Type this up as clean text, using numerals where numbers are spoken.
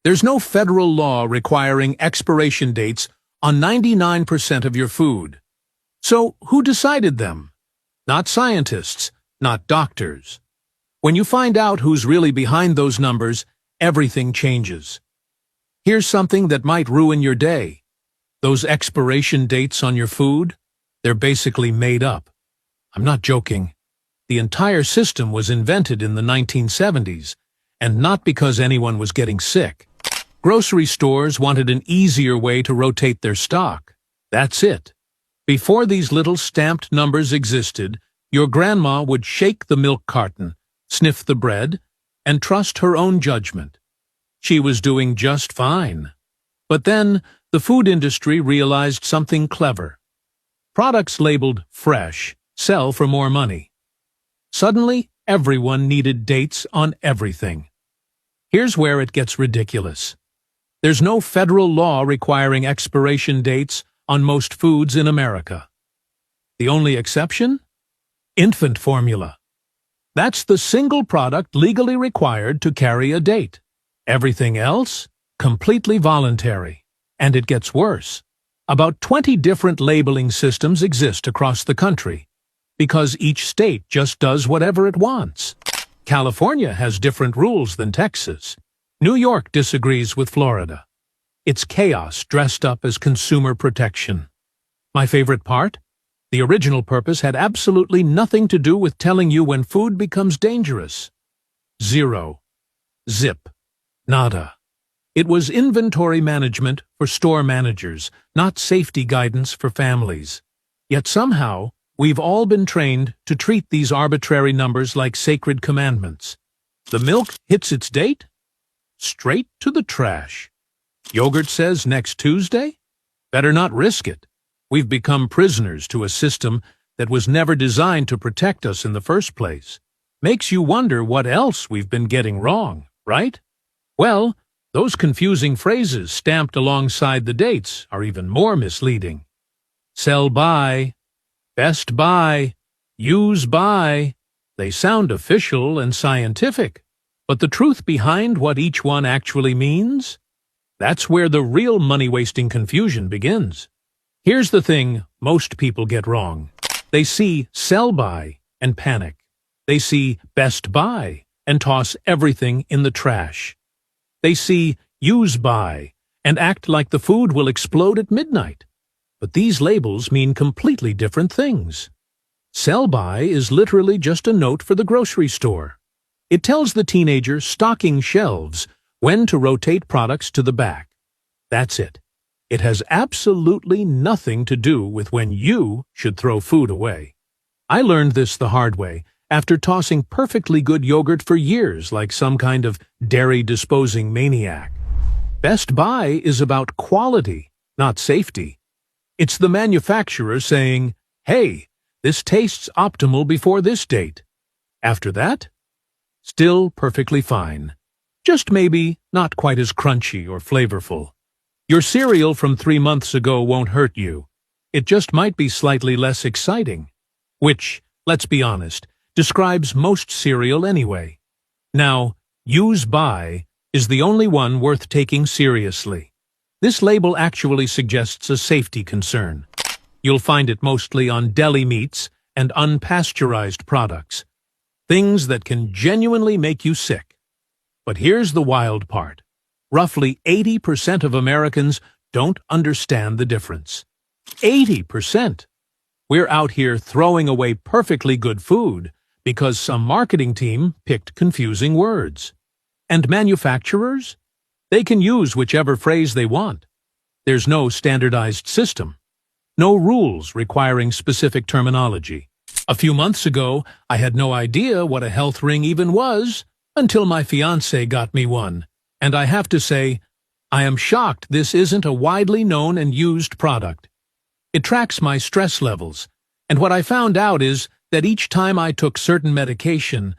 There's no federal law requiring expiration dates on 99% of your food. So who decided them? Not scientists, not doctors. When you find out who's really behind those numbers, everything changes. Here's something that might ruin your day. Those expiration dates on your food, they're basically made up. I'm not joking. The entire system was invented in the 1970s, and not because anyone was getting sick. Grocery stores wanted an easier way to rotate their stock. That's it. Before these little stamped numbers existed, your grandma would shake the milk carton, sniff the bread, and trust her own judgment. She was doing just fine. But then, the food industry realized something clever. Products labeled fresh sell for more money. Suddenly, everyone needed dates on everything. Here's where it gets ridiculous. There's no federal law requiring expiration dates on most foods in America. The only exception? Infant formula. That's the single product legally required to carry a date. Everything else? Completely voluntary. And it gets worse. About 20 different labeling systems exist across the country, because each state just does whatever it wants. California has different rules than Texas. New York disagrees with Florida. It's chaos dressed up as consumer protection. My favorite part? The original purpose had absolutely nothing to do with telling you when food becomes dangerous. Zero. Zip. Nada. It was inventory management for store managers, not safety guidance for families. Yet somehow, we've all been trained to treat these arbitrary numbers like sacred commandments. The milk hits its date? Straight to the trash. Yogurt says next Tuesday? Better not risk it. We've become prisoners to a system that was never designed to protect us in the first place. Makes you wonder what else we've been getting wrong, right? Well, those confusing phrases stamped alongside the dates are even more misleading. Sell by, best by, use by. They sound official and scientific, but the truth behind what each one actually means? That's where the real money-wasting confusion begins. Here's the thing most people get wrong. They see sell by and panic. They see best by and toss everything in the trash. They see use by and act like the food will explode at midnight. But these labels mean completely different things. Sell by is literally just a note for the grocery store. It tells the teenager stocking shelves when to rotate products to the back. That's it. It has absolutely nothing to do with when you should throw food away. I learned this the hard way after tossing perfectly good yogurt for years like some kind of dairy-disposing maniac. Best Buy is about quality, not safety. It's the manufacturer saying, hey, this tastes optimal before this date. After that, still perfectly fine. Just maybe not quite as crunchy or flavorful. Your cereal from 3 months ago won't hurt you. It just might be slightly less exciting. Which, let's be honest, describes most cereal anyway. Now, use by is the only one worth taking seriously. This label actually suggests a safety concern. You'll find it mostly on deli meats and unpasteurized products. Things that can genuinely make you sick. But here's the wild part. Roughly 80% of Americans don't understand the difference. 80%! We're out here throwing away perfectly good food because some marketing team picked confusing words. And manufacturers? They can use whichever phrase they want. There's no standardized system. No rules requiring specific terminology. A few months ago, I had no idea what a health ring even was until my fiancé got me one. And I have to say, I am shocked this isn't a widely known and used product. It tracks my stress levels, and what I found out is that each time I took certain medication,